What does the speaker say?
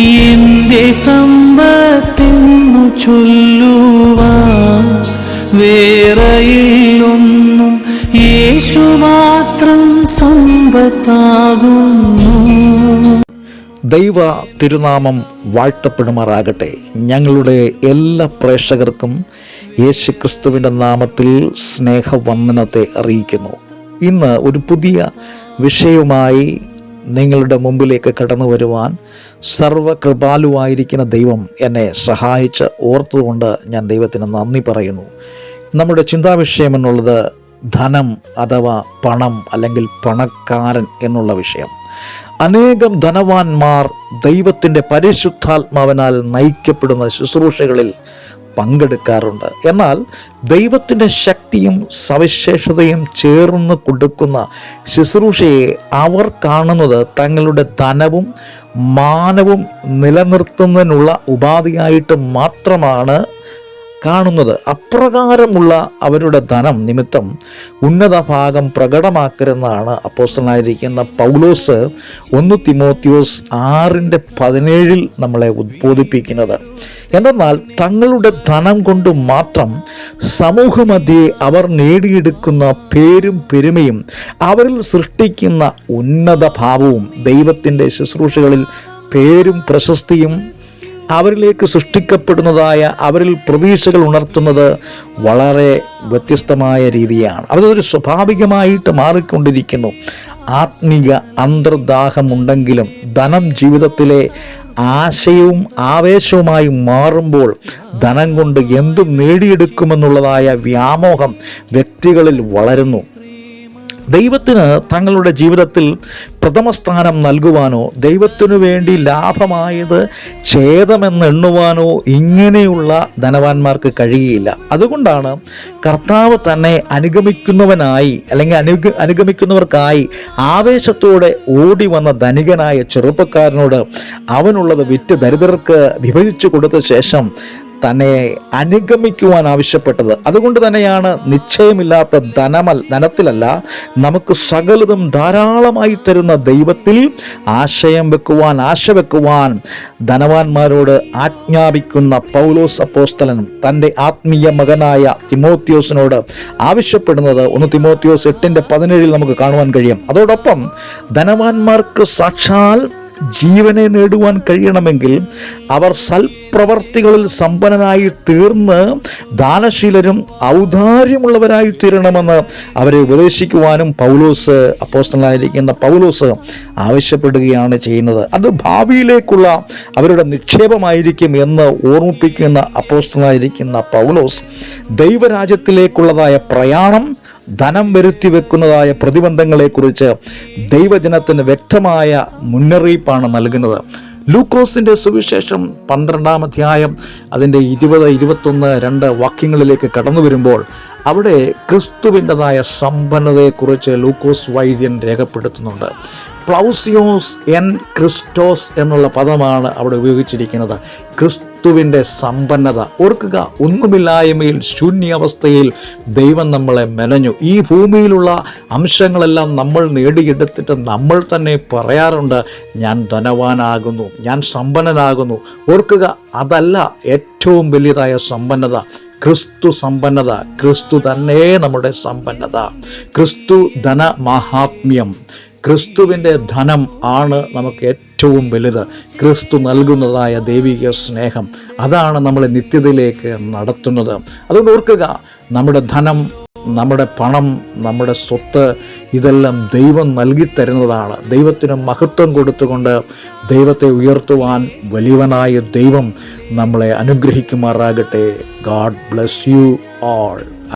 എന്റെ സമ്പത്തെന്നു ചൊല്ലുവാൻ വേറെയില്ലൊന്നും, യേശു മാത്രം സമ്പത്താകുന്നു. ദൈവ തിരുനാമം വാഴ്ത്തപ്പെടുമാറാകട്ടെ. ഞങ്ങളുടെ എല്ലാ പ്രേക്ഷകർക്കും യേശുക്രിസ്തുവിൻ്റെ നാമത്തിൽ സ്നേഹവന്ദനത്തെ അറിയിക്കുന്നു. ഇന്ന് ഒരു പുതിയ വിഷയവുമായി നിങ്ങളുടെ മുമ്പിലേക്ക് കടന്നു വരുവാൻ സർവകൃപാലുവായിരിക്കുന്ന ദൈവം എന്നെ സഹായിച്ച് ഓർത്തുകൊണ്ട് ഞാൻ ദൈവത്തിന് നന്ദി പറയുന്നു. നമ്മുടെ ചിന്താവിഷയം എന്നുള്ളത് ധനം അഥവാ പണം അല്ലെങ്കിൽ പണക്കാരൻ എന്നുള്ള വിഷയം. അനേകം ധനവാന്മാർ ദൈവത്തിൻ്റെ പരിശുദ്ധാത്മാവിനാൽ നയിക്കപ്പെടുന്ന ശുശ്രൂഷകളിൽ പങ്കെടുക്കാറുണ്ട്. എന്നാൽ ദൈവത്തിൻ്റെ ശക്തിയും സവിശേഷതയും ചേർന്ന് കൊടുക്കുന്ന ശുശ്രൂഷയെ അവർ കാണുന്നത് തങ്ങളുടെ ധനവും മാനവും നിലനിർത്തുന്നതിനുള്ള ഉപാധിയായിട്ട് മാത്രമാണ് കാണുന്നത്. അപ്രകാരമുള്ള അവരുടെ ധനം നിമിത്തം ഉന്നത ഭാഗം പ്രകടമാക്കരുതെന്നാണ് അപ്പോസ്തലനായിരിക്കുന്ന പൗലോസ് 1 തിമോത്തിയോസ് 6:17 നമ്മളെ ഉദ്ബോധിപ്പിക്കുന്നത്. എന്തെന്നാൽ തങ്ങളുടെ ധനം കൊണ്ട് മാത്രം സമൂഹമധ്യേ അവർ നേടിയെടുക്കുന്ന പേരും പെരുമയും അവരിൽ സൃഷ്ടിക്കുന്ന ഉന്നത ഭാവവും ദൈവത്തിൻ്റെ ശുശ്രൂഷകളിൽ പേരും പ്രശസ്തിയും അവരിലേക്ക് സൃഷ്ടിക്കപ്പെടുന്നതായ അവരിൽ പ്രതീക്ഷകൾ ഉണർത്തുന്നത് വളരെ വ്യത്യസ്തമായ രീതിയാണ്. അതൊരു സ്വാഭാവികമായിട്ട് മാറിക്കൊണ്ടിരിക്കുന്നു. ആത്മീയ അന്തർദാഹമുണ്ടെങ്കിലും ധനം ജീവിതത്തിലെ ആശയവും ആവേശവുമായി മാറുമ്പോൾ ധനം കൊണ്ട് എന്തും നേടിയെടുക്കുമെന്നുള്ളതായ വ്യാമോഹം വ്യക്തികളിൽ വളരുന്നു. ദൈവത്തിന് തങ്ങളുടെ ജീവിതത്തിൽ പ്രഥമ സ്ഥാനം നൽകുവാനോ ദൈവത്തിനു വേണ്ടി ലാഭമായത് ഛേദമെന്ന് എണ്ണുവാനോ ഇങ്ങനെയുള്ള ധനവാന്മാർക്ക് കഴിയുകയില്ല. അതുകൊണ്ടാണ് കർത്താവ് തന്നെ അനുഗമിക്കുന്നവനായി അല്ലെങ്കിൽ അനുഗമിക്കുന്നവർക്കായി ആവേശത്തോടെ ഓടി വന്ന ധനികനായ ചെറുപ്പക്കാരനോട് അവനുള്ളത് വിറ്റ് ദരിദ്രർക്ക് വിഭജിച്ചു കൊടുത്ത ശേഷം തന്നെ അനുഗമിക്കുവാൻ ആവശ്യപ്പെട്ടത്. അതുകൊണ്ട് തന്നെയാണ് നിശ്ചയമില്ലാത്ത ധനത്തിലല്ല നമുക്ക് സകലതും ധാരാളമായി തരുന്ന ദൈവത്തിൽ ആശ വെക്കുവാൻ ധനവാന്മാരോട് ആജ്ഞാപിക്കുന്ന പൗലോസ് അപ്പോസ്തലൻ തൻ്റെ ആത്മീയ മകനായ തിമോത്തിയോസിനോട് ആവശ്യപ്പെടുന്നത് 1 തിമോത്തിയോസ് 8:17 നമുക്ക് കാണുവാൻ കഴിയും. അതോടൊപ്പം ധനവാന്മാർക്ക് സാക്ഷാൽ ജീവനെ നേടുവാൻ കഴിയണമെങ്കിൽ അവർ സൽപ്രവർത്തികളിൽ സമ്പന്നനായി തീർന്ന് ദാനശീലരും ഔദാര്യമുള്ളവരായി തീരണമെന്ന് അവരെ ഉപദേശിക്കുവാനും അപ്പോസ്തലനായിരിക്കുന്ന പൗലോസ് ആവശ്യപ്പെടുകയാണ് ചെയ്യുന്നത്. അത് ഭാവിയിലേക്കുള്ള അവരുടെ നിക്ഷേപമായിരിക്കും എന്ന് ഓർമ്മിപ്പിക്കുന്ന അപ്പോസ്തലനായിരിക്കുന്ന പൗലോസ് ദൈവരാജ്യത്തിലേക്കുള്ളതായ പ്രയാണം ധനം വരുത്തി വെക്കുന്നതായ പ്രതിബന്ധങ്ങളെക്കുറിച്ച് ദൈവജനത്തിന് വ്യക്തമായ മുന്നറിയിപ്പാണ് നൽകുന്നത്. ലൂക്കോസിൻ്റെ സുവിശേഷം 12-ാം അധ്യായം അതിൻ്റെ 20, 21, 2 വാക്യങ്ങളിലേക്ക് കടന്നു വരുമ്പോൾ അവിടെ ക്രിസ്തുവിൻ്റെതായ സമ്പന്നതയെക്കുറിച്ച് ലൂക്കോസ് വൈദ്യൻ രേഖപ്പെടുത്തുന്നുണ്ട്. പ്ലൗസിയോസ് എൻ ക്രിസ്റ്റോസ് എന്നുള്ള പദമാണ് അവിടെ ഉപയോഗിച്ചിരിക്കുന്നത്. ക്രിസ്തുവിൻ്റെ സമ്പന്നത ഓർക്കുക. ഒന്നുമില്ലായ്മയിൽ ശൂന്യാവസ്ഥയിൽ ദൈവം നമ്മളെ മെനഞ്ഞു. ഈ ഭൂമിയിലുള്ള അംശങ്ങളെല്ലാം നമ്മൾ നേടിയെടുത്തിട്ട് നമ്മൾ തന്നെ പറയാറുണ്ട്, ഞാൻ ധനവാനാകുന്നു, ഞാൻ സമ്പന്നനാകുന്നു. ഓർക്കുക, അതല്ല ഏറ്റവും വലിയതായ സമ്പന്നത. ക്രിസ്തു സമ്പന്നത, ക്രിസ്തു തന്നെ നമ്മുടെ സമ്പന്നത. ക്രിസ്തു ധന മഹാത്മ്യം, ക്രിസ്തുവിൻ്റെ ധനം ആണ് നമുക്ക് ഏറ്റവും വലുത്. ക്രിസ്തു നൽകുന്നതായ ദൈവിക സ്നേഹം, അതാണ് നമ്മളെ നിത്യതയിലേക്ക് നടത്തുന്നത്. അതുകൊണ്ട് ഓർക്കുക, നമ്മുടെ ധനം, നമ്മുടെ പണം, നമ്മുടെ സ്വത്ത് ഇതെല്ലാം ദൈവം നൽകിത്തരുന്നതാണ്. ദൈവത്തിന് മഹത്വം കൊടുത്തുകൊണ്ട് ദൈവത്തെ ഉയർത്തുവാൻ വലിയവനായ ദൈവം നമ്മളെ അനുഗ്രഹിക്കുമാറാകട്ടെ. God bless you all.